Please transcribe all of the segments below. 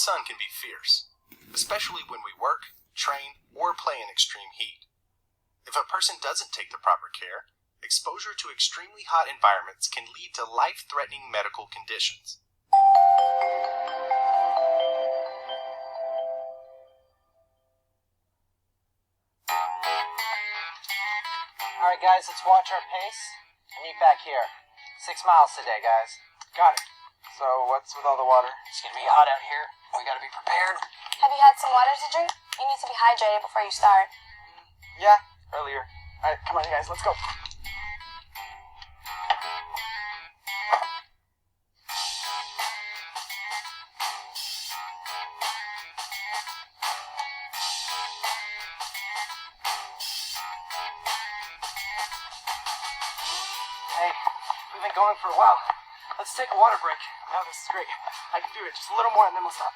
sun can be fierce, especially when we work, train, or play in extreme heat. If a person doesn't take the proper care, exposure to extremely hot environments can lead to life-threatening medical conditions. Alright guys, let's watch our pace and meet back here. 6 miles today, guys. Got it. So, what's with all the water? It's gonna be hot out here. We gotta be prepared. Have you had some water to drink? You need to be hydrated before you start. Yeah, earlier. Alright, come on, you guys, let's go. Hey, we've been going for a while. Let's take a water break. No, this is great. I can do it. Just a little more and then we'll stop.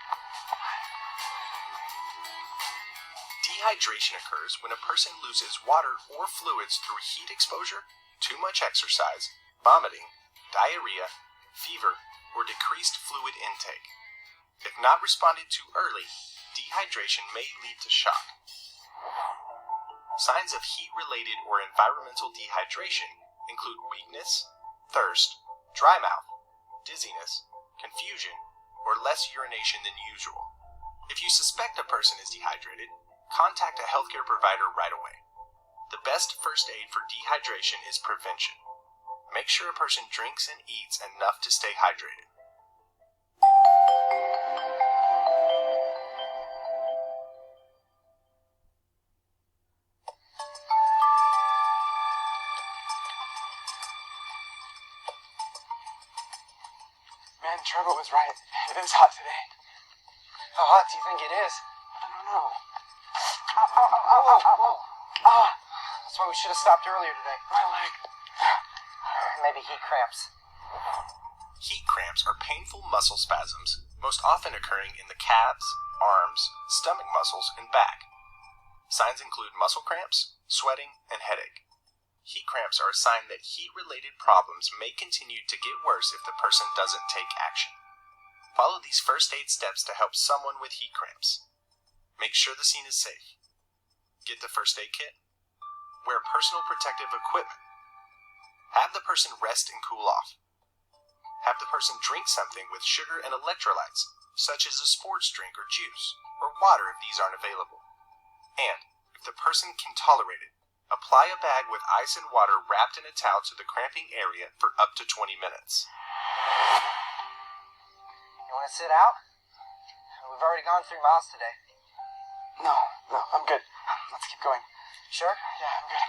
Dehydration occurs when a person loses water or fluids through heat exposure, too much exercise, vomiting, diarrhea, fever, or decreased fluid intake. If not responded to early, dehydration may lead to shock. Signs of heat-related or environmental dehydration include weakness, thirst, dry mouth, dizziness, confusion, or less urination than usual. If you suspect a person is dehydrated, contact a healthcare provider right away. The best first aid for dehydration is prevention. Make sure a person drinks and eats enough to stay hydrated. Man, Trevor was right. It is hot today. How hot do you think it is? I don't know. Ow, ow, ow, ow, ow, ow, ow. Ah, that's why we should have stopped earlier today. My leg. Maybe heat cramps. Heat cramps are painful muscle spasms, most often occurring in the calves, arms, stomach muscles, and back. Signs include muscle cramps, sweating, and headache. Heat cramps are a sign that heat-related problems may continue to get worse if the person doesn't take action. Follow these first aid steps to help someone with heat cramps. Make sure the scene is safe. Get the first aid kit. Wear personal protective equipment. Have the person rest and cool off. Have the person drink something with sugar and electrolytes, such as a sports drink or juice, or water if these aren't available. And, if the person can tolerate it, apply a bag with ice and water wrapped in a towel to the cramping area for up to 20 minutes. You want to sit out? We've already gone 3 miles today. No, I'm good. Let's keep going. Sure? Yeah, I'm good.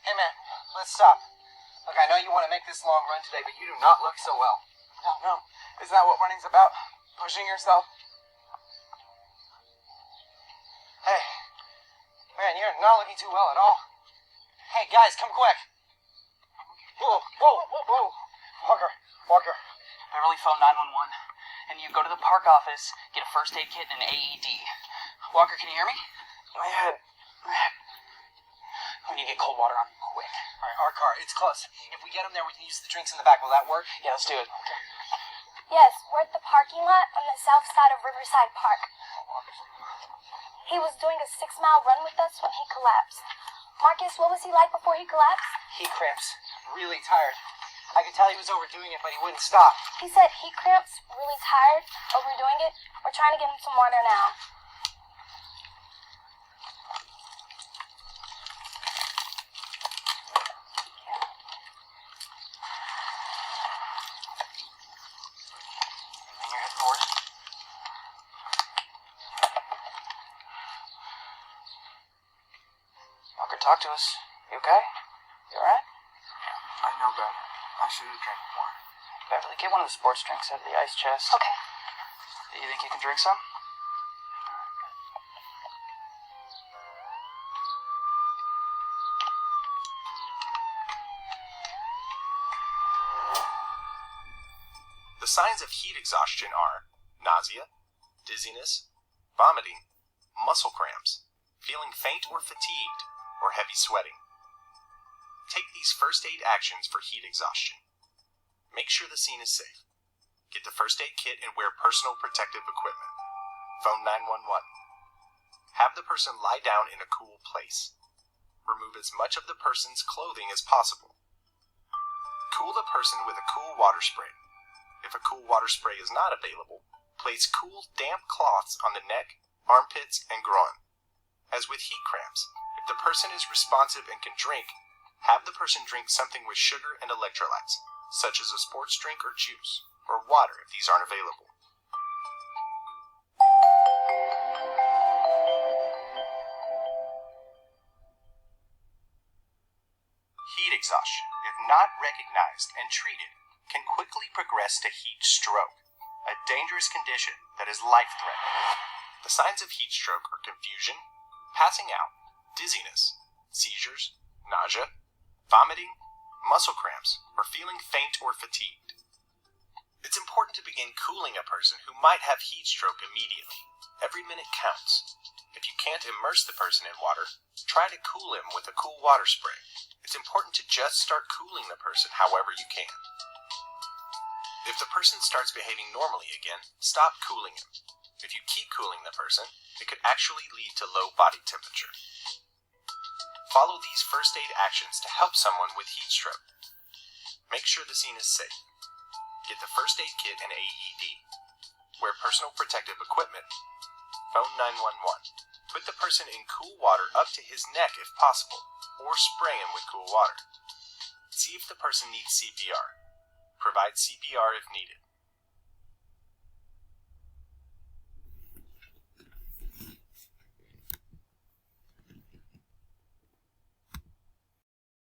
Hey man, let's stop. Look, I know you want to make this long run today, but you do not look so well. No. Isn't that what running's about? Pushing yourself? Hey, man, you're not looking too well at all. Hey guys, come quick. Whoa. Walker. Beverly, phone 911. And you go to the park office, get a first aid kit and an AED. Walker, can you hear me? My head. We need to get cold water on him quick. All right, our car, it's close. If we get him there, we can use the drinks in the back. Will that work? Yeah, let's do it. Okay. Yes, we're at the parking lot on the south side of Riverside Park. He was doing a 6-mile run with us when he collapsed. Marcus, what was he like before he collapsed? Heat cramps. Really tired. I could tell he was overdoing it, but he wouldn't stop. He said heat cramps, really tired, overdoing it. We're trying to get him some water now. Bring your head forward. Walker, talk to us. You okay? You alright? I know better. I should have drank more. Beverly, get one of the sports drinks out of the ice chest. Okay. You think you can drink some? The signs of heat exhaustion are nausea, dizziness, vomiting, muscle cramps, feeling faint or fatigued, or heavy sweating. Take these first aid actions for heat exhaustion. Make sure the scene is safe. Get the first aid kit and wear personal protective equipment. Phone 911. Have the person lie down in a cool place. Remove as much of the person's clothing as possible. Cool the person with a cool water spray. If a cool water spray is not available, place cool, damp cloths on the neck, armpits, and groin. As with heat cramps, if the person is responsive and can drink, have the person drink something with sugar and electrolytes, such as a sports drink or juice, or water if these aren't available. Heat exhaustion, if not recognized and treated, can quickly progress to heat stroke, a dangerous condition that is life-threatening. The signs of heat stroke are confusion, passing out, dizziness, seizures, nausea, vomiting, muscle cramps, or feeling faint or fatigued. It's important to begin cooling a person who might have heat stroke immediately. Every minute counts. If you can't immerse the person in water, try to cool him with a cool water spray. It's important to just start cooling the person however you can. If the person starts behaving normally again, stop cooling him. If you keep cooling the person, it could actually lead to low body temperature. Follow these first aid actions to help someone with heat stroke. Make sure the scene is safe. Get the first aid kit and AED. Wear personal protective equipment. Phone 911. Put the person in cool water up to his neck if possible, or spray him with cool water. See if the person needs CPR. Provide CPR if needed.